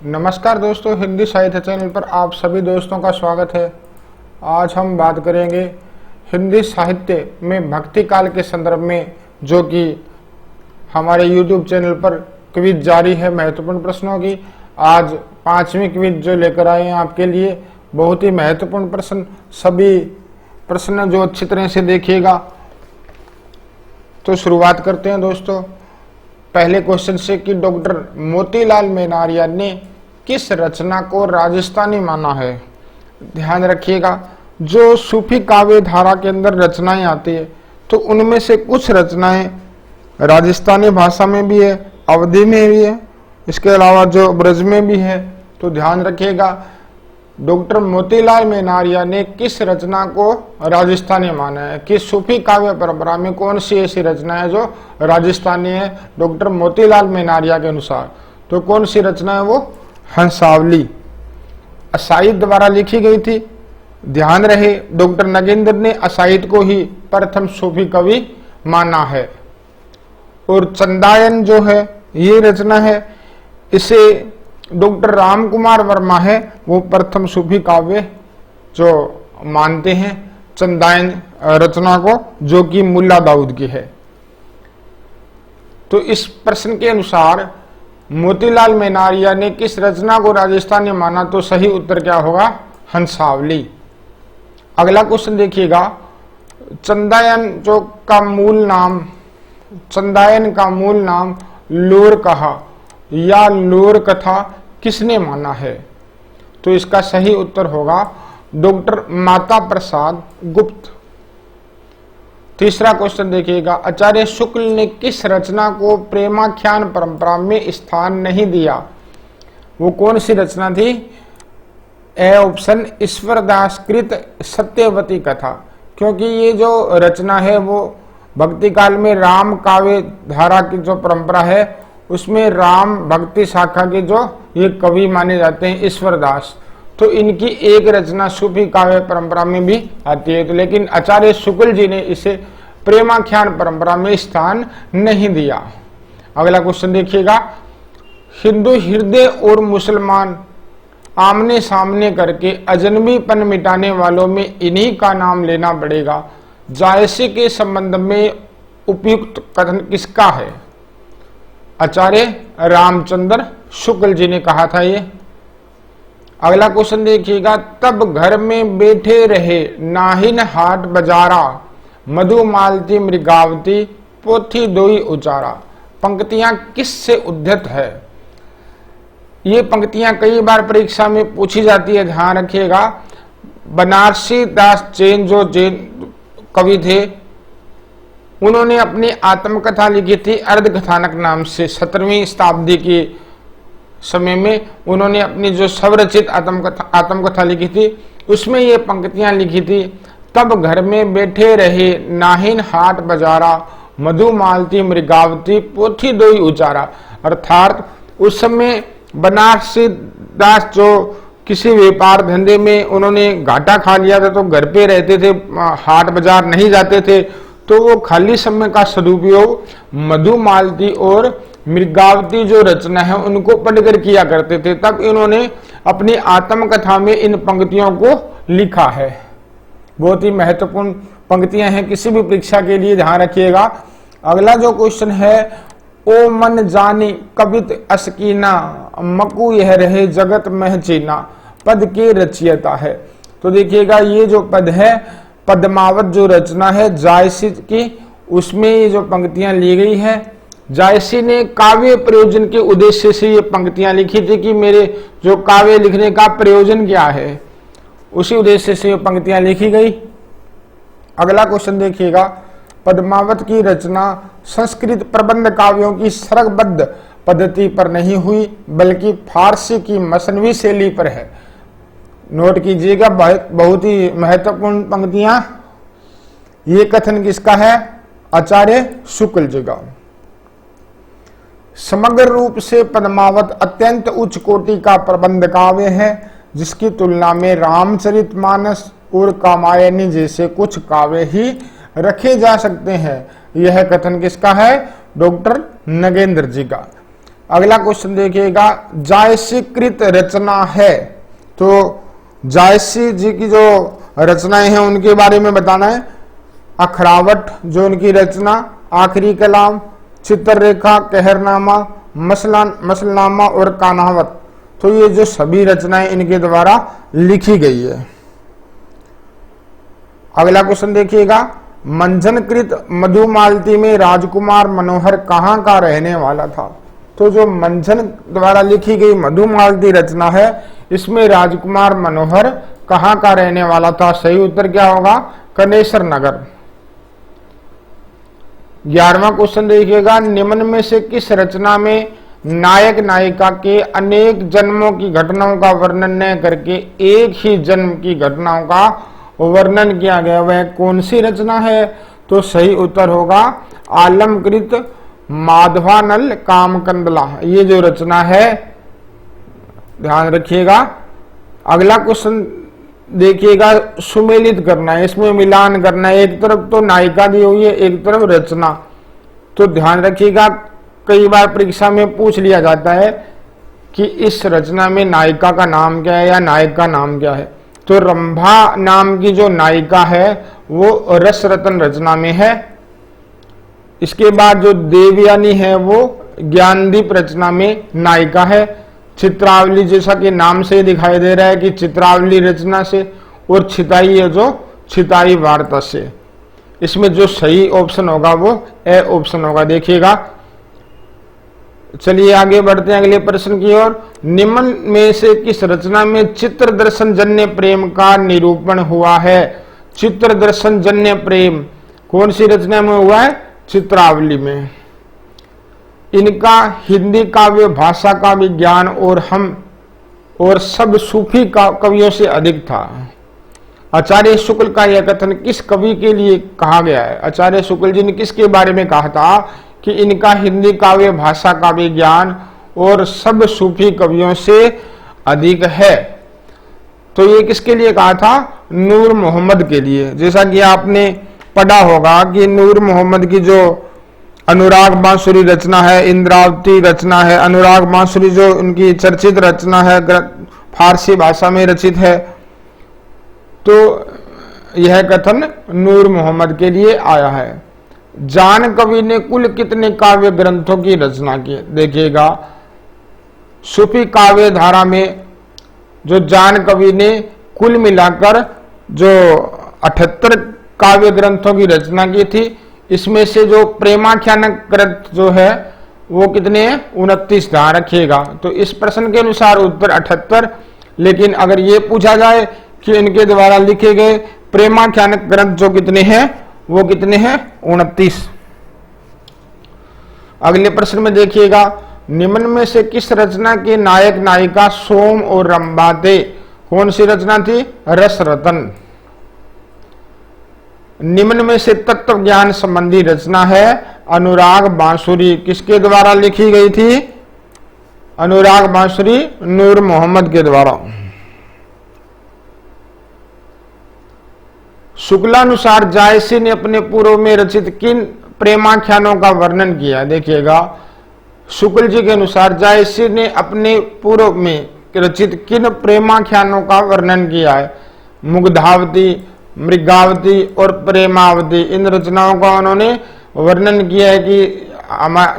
नमस्कार दोस्तों, हिंदी साहित्य चैनल पर आप सभी दोस्तों का स्वागत है। आज हम बात करेंगे हिंदी साहित्य में भक्ति काल के संदर्भ में, जो कि हमारे YouTube चैनल पर क्विज जारी है महत्वपूर्ण प्रश्नों की। आज 5वीं क्विज जो लेकर आए हैं आपके लिए, बहुत ही महत्वपूर्ण प्रश्न। सभी प्रश्न जो अच्छी तरह से देखिएगा। तो शुरुआत करते हैं दोस्तों पहले क्वेश्चन से कि डॉक्टर मोतीलाल मेनारिया ने किस रचना को राजस्थानी माना है। ध्यान रखिएगा, जो सूफी काव्य धारा के अंदर रचनाएं आती है तो उनमें से कुछ रचनाएं राजस्थानी भाषा में भी है, अवधी में भी है, इसके अलावा जो ब्रज में भी है। तो ध्यान रखिएगा, डॉक्टर मोतीलाल मेनारिया ने किस रचना को राजस्थानी माना है, किस सूफी काव्य परंपरा में कौन सी ऐसी रचना है जो राजस्थानी है डॉक्टर मोतीलाल मेनारिया के अनुसार। तो कौन सी रचना है वो? हंसावली असाइद द्वारा लिखी गई थी। ध्यान रहे, डॉक्टर नगेंद्र ने असाइद को ही प्रथम सूफी कवि माना है। और चंदायन जो है ये रचना है, इसे डॉक्टर राम कुमार वर्मा है वो प्रथम सूफी काव्य जो मानते हैं चंदायन रचना को, जो कि मुल्ला दाऊद की है। तो इस प्रश्न के अनुसार मोतीलाल मेनारिया ने किस रचना को राजस्थानी माना, तो सही उत्तर क्या होगा? हंसावली। अगला क्वेश्चन देखिएगा, चंदायन का मूल नाम लोर कहा या लोर कथा किसने माना है? तो इसका सही उत्तर होगा डॉक्टर माता प्रसाद गुप्त। तीसरा क्वेश्चन देखिएगा, आचार्य शुक्ल ने किस रचना को प्रेमाख्यान परंपरा में स्थान नहीं दिया? वो कौन सी रचना थी? ए ऑप्शन ईश्वरदास कृत सत्यवती कथा। क्योंकि ये जो रचना है वो भक्ति काल में राम काव्य धारा की जो परंपरा है उसमें राम भक्ति शाखा के जो ये कवि माने जाते हैं ईश्वरदास, तो इनकी एक रचना सूफी काव्य परंपरा में भी आती है। तो लेकिन आचार्य शुक्ल जी ने इसे प्रेमाख्यान परंपरा में स्थान नहीं दिया। अगला क्वेश्चन देखिएगा, हिंदू हृदय और मुसलमान आमने सामने करके अजनबीपन मिटाने वालों में इन्हीं का नाम लेना पड़ेगा। जायसी के संबंध में उपयुक्त कथन किसका है? आचार्य रामचंद्र शुक्ल जी ने कहा था ये। अगला क्वेश्चन देखिएगा, तब घर में बैठे रहे नाहिन हाट बजारा, मधु मालती मृगावती पोथी दोई उचारा। पंक्तियां किस से उद्धृत है? ये पंक्तियां कई बार परीक्षा में पूछी जाती है, ध्यान रखिएगा। बनारसी दास जैन जो जैन कवि थे, उन्होंने अपनी आत्मकथा लिखी थी अर्धकथानक नाम से। 17वीं शताब्दी के समय में उन्होंने अपनी जो स्वरचित आत्मकथा लिखी थी उसमें ये पंक्तियां लिखी थी, तब घर में बैठे रहे नाहिन हाट बजारा, मधु मालती मृगावती पोथी दोई उचारा। अर्थात उस समय बनारसी दास जो किसी व्यापार धंधे में उन्होंने घाटा खा लिया था तो घर पे रहते थे, हाट बाजार नहीं जाते थे, तो वो खाली समय का सदुपयोग मधु मालती और मृगावती जो रचना है उनको पढ़कर किया करते थे। तब इन्होंने अपनी आत्मकथा में इन पंक्तियों को लिखा है। बहुत ही महत्वपूर्ण पंक्तियां हैं किसी भी परीक्षा के लिए, ध्यान रखिएगा। अगला जो क्वेश्चन है, ओ मन जानी कवित असकीना, मकु यह रहे जगत मह चीना, पद के रचयिता है। तो देखिएगा, ये जो पद है पद्मावत जो रचना है जायसी की, उसमें ये जो पंक्तियां ली गई है, जायसी ने काव्य प्रयोजन के उद्देश्य से ये पंक्तियां लिखी थी कि मेरे जो काव्य लिखने का प्रयोजन क्या है, उसी उद्देश्य से ये पंक्तियां लिखी गई। अगला क्वेश्चन देखिएगा, पद्मावत की रचना संस्कृत प्रबंध काव्यों की सरगबद्ध पद्धति पर नहीं हुई बल्कि फारसी की मसनवी शैली पर है। नोट कीजिएगा, बहुत ही महत्वपूर्ण पंक्तियां। ये कथन किसका है? आचार्य शुक्ल जी का। समग्र रूप से पद्मावत अत्यंत उच्च कोटि का प्रबंध काव्य है, जिसकी तुलना में रामचरितमानस और कामायनी जैसे कुछ काव्य ही रखे जा सकते हैं। यह कथन किसका है? डॉक्टर नगेंद्र जी का। अगला क्वेश्चन देखिएगा, जायसीकृत रचना है। तो जायसी जी की जो रचनाएं हैं उनके बारे में बताना है। अखरावट जो उनकी रचना, आखिरी कलाम, चित्ररेखा, कहरनामा, मसलनामा और कान्हावत। तो ये जो सभी रचनाएं इनके द्वारा लिखी गई है। अगला क्वेश्चन देखिएगा, मंझनकृत मधुमालती में राजकुमार मनोहर कहाँ का रहने वाला था। तो जो मंझन द्वारा लिखी गई मधुमालती रचना है, इसमें राजकुमार मनोहर कहाँ का रहने वाला था। सही उत्तर क्या होगा, कनेसर नगर। 11वां क्वेश्चन देखिएगा, निम्न में से किस रचना में नायक नायिका के अनेक जन्मों की घटनाओं का वर्णन न करके एक ही जन्म की घटनाओं का वर्णन किया गया, वह कौन सी रचना है। तो सही उत्तर होगा आलमकृत माधवानल कामकंदला, ये जो रचना है, ध्यान रखिएगा। अगला क्वेश्चन देखिएगा, सुमेलित करना है, इसमें मिलान करना है। एक तरफ तो नायिका दी हुई है, एक तरफ रचना। तो ध्यान रखिएगा, कई बार परीक्षा में पूछ लिया जाता है कि इस रचना में नायिका का नाम क्या है या नायक का नाम क्या है। तो रंभा नाम की जो नायिका है वो रसरत्न रचना में है। इसके बाद जो देवयानी है वो ज्ञानदीप रचना में नायिका है। चित्रावली जैसा कि नाम से दिखाई दे रहा है कि चित्रावली रचना से, और छिताई है जो छिताई वार्ता से। इसमें जो सही ऑप्शन होगा वो ए ऑप्शन होगा, देखिएगा। चलिए आगे बढ़ते हैं अगले प्रश्न की ओर। निम्न में से किस रचना में चित्र दर्शन जन्य प्रेम का निरूपण हुआ है। चित्र दर्शन जन्य प्रेम कौन सी रचना में हुआ है, चित्रावली में। इनका हिंदी काव्य भाषा का विज्ञान और सब सूफी कवियों से अधिक था। आचार्य शुक्ल का यह कथन किस कवि के लिए कहा गया है। आचार्य शुक्ल जी ने किसके बारे में कहा था कि इनका हिंदी काव्य भाषा का विज्ञान और सब सूफी कवियों से अधिक है। तो ये किसके लिए कहा था, नूर मोहम्मद के लिए। जैसा कि आपने पढ़ा होगा कि नूर मोहम्मद की जो अनुराग बांसुरी रचना है, इंद्रावती रचना है, अनुराग बांसुरी जो उनकी चर्चित रचना है, फारसी भाषा में रचित है। तो यह कथन नूर मोहम्मद के लिए आया है। जान कवि ने कुल कितने काव्य ग्रंथों की रचना की, देखिएगा। सूफी काव्य धारा में जो जान कवि ने कुल मिलाकर जो 78 काव्य ग्रंथों की रचना की थी, इसमें से जो प्रेमाख्यान ग्रंथ जो है वो कितने हैं, 29। ध्यान रखिएगा। तो इस प्रश्न के अनुसार उत्तर 78, लेकिन अगर ये पूछा जाए कि इनके द्वारा लिखे गए प्रेमाख्यान ग्रंथ जो कितने हैं, वो कितने हैं, 29। अगले प्रश्न में देखिएगा, निम्न में से किस रचना के नायक नायिका सोम और रंभा थे। कौन सी रचना थी, रसरत्न। निम्न में से तत्व ज्ञान संबंधी रचना है अनुराग बांसुरी, किसके द्वारा लिखी गई थी, अनुराग बांसुरी नूर मोहम्मद के द्वारा। शुक्लानुसार जायसी ने अपने पूर्व में रचित किन प्रेमाख्यानों का वर्णन किया। देखिएगा, शुक्ल जी के अनुसार जायसी ने अपने पूर्व में रचित किन प्रेमाख्यानों का वर्णन किया है। मुग्धावती, मृगावती और प्रेमावती, इन रचनाओं का उन्होंने वर्णन किया है कि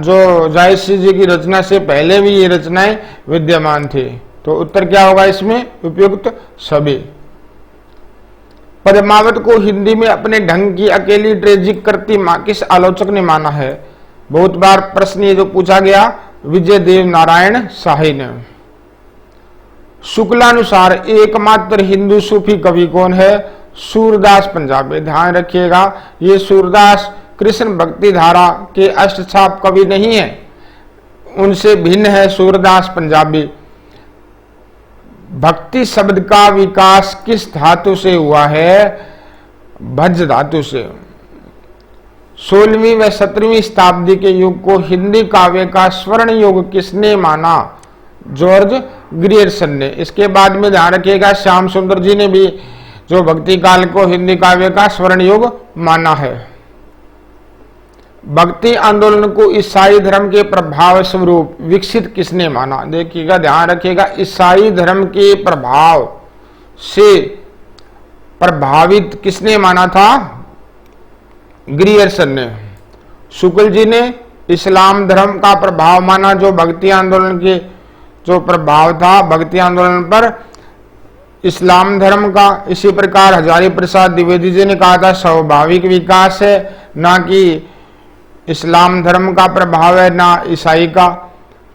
जो जायसी जी की रचना से पहले भी ये रचनाएं विद्यमान थी। तो उत्तर क्या होगा इसमें, उपयुक्त सभी। पद्मावत को हिंदी में अपने ढंग की अकेली ट्रेजिक करती किस आलोचक ने माना है। बहुत बार प्रश्न ये जो पूछा गया, विजय देव नारायण शाही ने। शुक्लानुसार एकमात्र हिंदू सूफी कवि कौन है, सूरदास पंजाबी। ध्यान रखिएगा, ये सूरदास कृष्ण भक्ति धारा के अष्टछाप कवि नहीं है, उनसे भिन्न है सूरदास पंजाबी। भक्ति शब्द का विकास किस धातु से हुआ है, भज धातु से। 16वीं व 17वीं शताब्दी के युग को हिंदी काव्य का स्वर्ण युग किसने माना, जॉर्ज ग्रियर्सन ने। इसके बाद में ध्यान रखिएगा, श्याम सुंदर जी ने भी जो भक्ति काल को हिंदी काव्य का स्वर्ण युग माना है। भक्ति आंदोलन को ईसाई धर्म के प्रभाव स्वरूप विकसित किसने माना? देखिएगा, ध्यान रखिएगा, ईसाई धर्म के प्रभाव से प्रभावित किसने माना था? ग्रियर्सन ने। शुक्ल जी ने इस्लाम धर्म का प्रभाव माना, जो भक्ति आंदोलन के जो प्रभाव था भक्ति आंदोलन पर इस्लाम धर्म का। इसी प्रकार हजारी प्रसाद द्विवेदी जी ने कहा था स्वाभाविक विकास है, ना कि इस्लाम धर्म का प्रभाव है ना ईसाई का।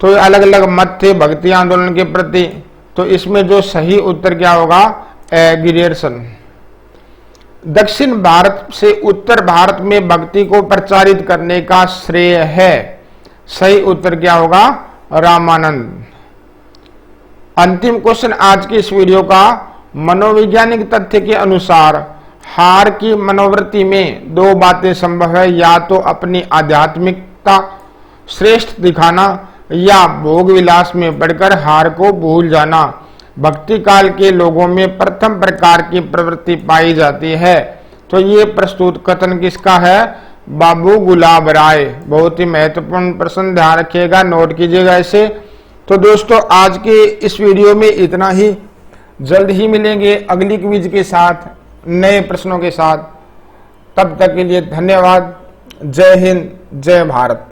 तो अलग अलग मत थे भक्ति आंदोलन के प्रति। तो इसमें जो सही उत्तर क्या होगा? ग्रियर्सन। दक्षिण भारत से उत्तर भारत में भक्ति को प्रचारित करने का श्रेय है। सही उत्तर क्या होगा? रामानंद। अंतिम क्वेश्चन आज की इस वीडियो का, मनोवैज्ञानिक तथ्य के अनुसार हार की मनोवृत्ति में दो बातें संभव है, या तो अपनी आध्यात्मिकता श्रेष्ठ दिखाना या भोग विलास में पड़कर हार को भूल जाना। भक्ति काल के लोगों में प्रथम प्रकार की प्रवृत्ति पाई जाती है। तो ये प्रस्तुत कथन किसका है? बाबू गुलाब राय। बहुत ही महत्वपूर्ण प्रश्न, ध्यान रखिएगा, नोट कीजिएगा इसे। तो दोस्तों आज के इस वीडियो में इतना ही। जल्द ही मिलेंगे अगली क्विज के साथ, नए प्रश्नों के साथ। तब तक के लिए धन्यवाद। जय हिंद, जय भारत।